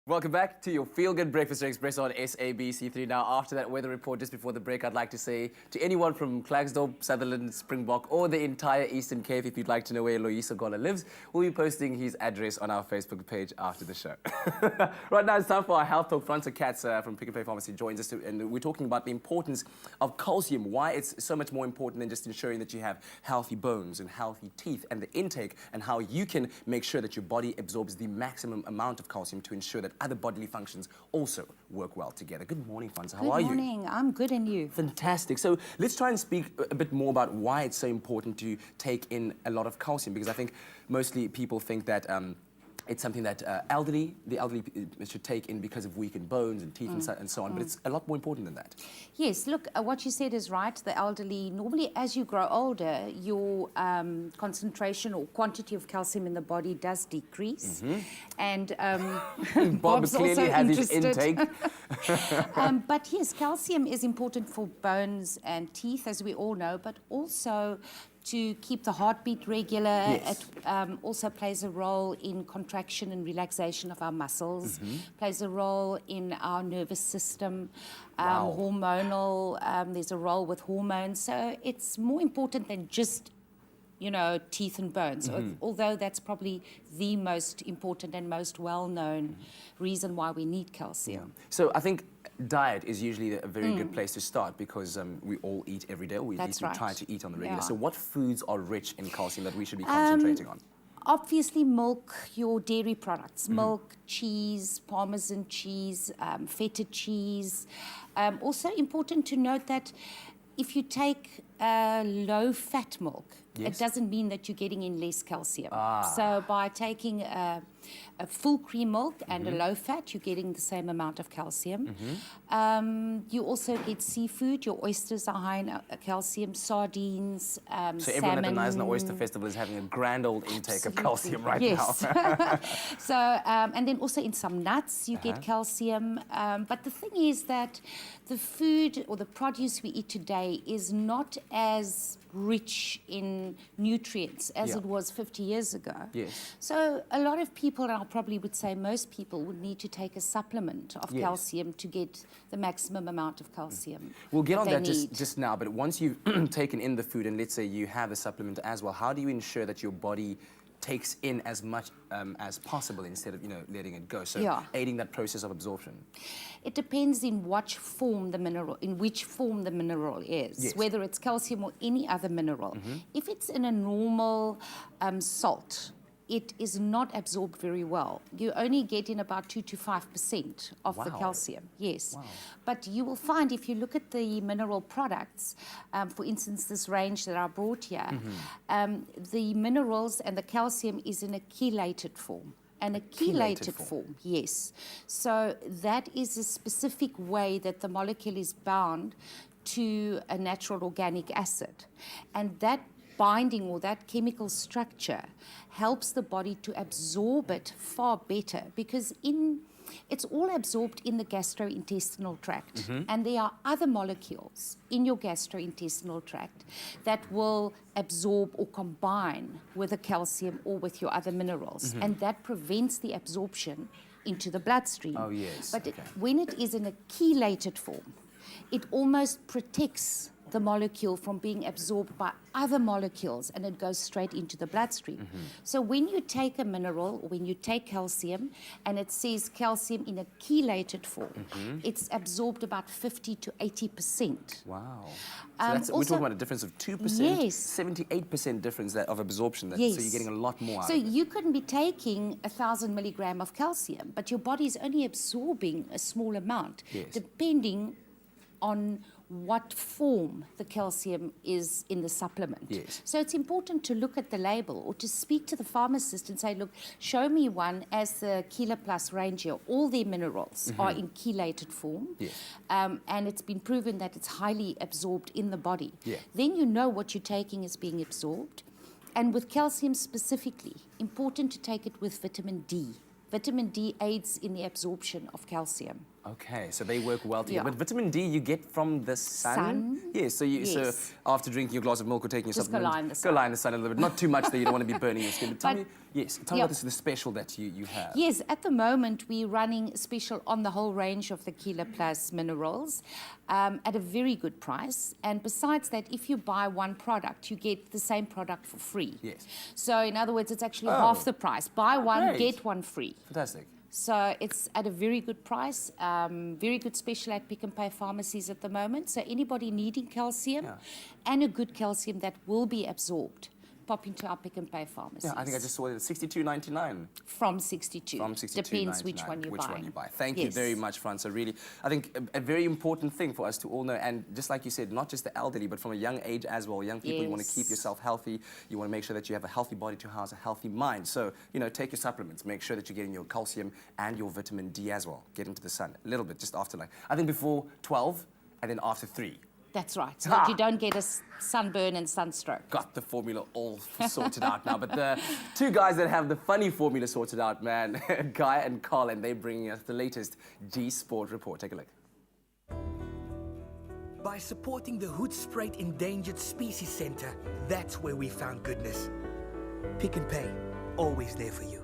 Welcome back to your Feel Good Breakfast Express on SABC3. Now, after that weather report just before the break, I'd like to say to anyone from Klerksdorp, Sutherland, Springbok, or the entire Eastern Cape, if you'd like to know where Loyiso Gola lives, we'll be posting his address on our Facebook page after the show. Right now, it's time for our Health Talk. Franca Katz from Pick n Pay Pharmacy joins us, and we're talking about the importance of calcium, why it's so much more important than just ensuring that you have healthy bones and healthy teeth, and the intake, and how you can make sure that your body absorbs the maximum amount of calcium to ensure that other bodily functions also work well together. Good morning, Franca. How are you? Good morning. I'm good, and you? Fantastic. So let's try and speak a bit more about why it's so important to take in a lot of calcium, because I think mostly people think that it's something that the elderly should take in because of weakened bones and teeth and so on, but it's a lot more important than that. Yes, look, what you said is right. The elderly, normally as you grow older, your concentration or quantity of calcium in the body does decrease. And Bob clearly has his intake. But yes, calcium is important for bones and teeth, as we all know, but also to keep the heartbeat regular. Yes. It also plays a role in contraction and relaxation of our muscles, plays a role in our nervous system, hormonal, there's a role with hormones. So it's more important than just, you know, teeth and bones, although that's probably the most important and most well-known reason why we need calcium. So I think diet is usually a very good place to start, because we all eat every day, or we try to eat on the regular. So what foods are rich in calcium that we should be concentrating on? Obviously milk, your dairy products, milk, cheese, Parmesan cheese, feta cheese. Also important to note that if you take low-fat milk, it doesn't mean that you're getting in less calcium. So by taking a full cream milk and a low-fat, you're getting the same amount of calcium. You also get seafood. Your oysters are high in calcium, sardines, so everyone at the Nice Oyster Festival is having a grand old intake of calcium right now. So, and then also in some nuts, you get calcium. But the thing is that the food or the produce we eat today is not as rich in nutrients as it was 50 years ago. So a lot of people, and I probably would say most people, would need to take a supplement of calcium to get the maximum amount of calcium. We'll get on that just now, but once you've taken in the food, and let's say you have a supplement as well, how do you ensure that your body takes in as much as possible instead of, you know, letting it go? So aiding that process of absorption. It depends in which form the mineral is, whether it's calcium or any other mineral. If it's in a normal salt, it is not absorbed very well. You only get in about 2 to 5% of the calcium. But you will find, if you look at the mineral products, for instance, this range that I brought here, the minerals and the calcium is in a chelated form. And a chelated form, So that is a specific way that the molecule is bound to a natural organic acid. And that binding or that chemical structure helps the body to absorb it far better, because it's all absorbed in the gastrointestinal tract. And there are other molecules in your gastrointestinal tract that will absorb or combine with the calcium or with your other minerals. And that prevents the absorption into the bloodstream. But when it is in a chelated form, it almost protects the molecule from being absorbed by other molecules, and it goes straight into the bloodstream. So when you take a mineral, or when you take calcium, and it says calcium in a chelated form, it's absorbed about 50 to 80%. Wow. So we're talking about a difference of 2%, 78% difference of absorption. So you're getting a lot more out of it. You couldn't be taking 1,000 milligram of calcium, but your body is only absorbing a small amount, depending on what form the calcium is in the supplement. So it's important to look at the label, or to speak to the pharmacist and say, look, show me one as the Chela Plus range here. All their minerals are in chelated form, and it's been proven that it's highly absorbed in the body. Then you know what you're taking is being absorbed. And with calcium specifically, important to take it with vitamin D. Vitamin D aids in the absorption of calcium. Okay, so they work well together. Yeah. But vitamin D you get from the sun? Sun. Yes, so Yes. after drinking your glass of milk or taking your Just go supplement, lie in the go sun. lie in the sun a little bit. Not too much that you don't want to be burning your skin. But tell But- me, yes, tell me yeah. about the special that you have. Yes, at the moment we're running a special on the whole range of the Kilo Plus minerals at a very good price. And besides that, if you buy one product, you get the same product for free. Yes. So in other words, it's actually Oh. half the price. Buy one, Great. get one free. Fantastic. So it's at a very good price, very good special at Pick n Pay pharmacies at the moment. So anybody needing calcium and a good calcium that will be absorbed, pop into our Pick n Pay pharmacies. Yeah, I think I just saw it at $62.99. From 62. From 62.99. Depends which one you buy. Thank you very much, Fran. So really, I think a very important thing for us to all know, and just like you said, not just the elderly, but from a young age as well. Young people, you want to keep yourself healthy. You want to make sure that you have a healthy body to house a healthy mind. So, you know, take your supplements. Make sure that you're getting your calcium and your vitamin D as well. Get into the sun a little bit, just after, like, I think before 12 and then after 3. That's right, so that you don't get a sunburn and sunstroke. Got the formula all sorted out now. But the two guys that have the funny formula sorted out, man, Guy and Carl, and they're bringing us the latest G-Sport report. Take a look. By supporting the Hoedspruit Endangered Species Centre, that's where we found goodness. Pick n Pay, always there for you.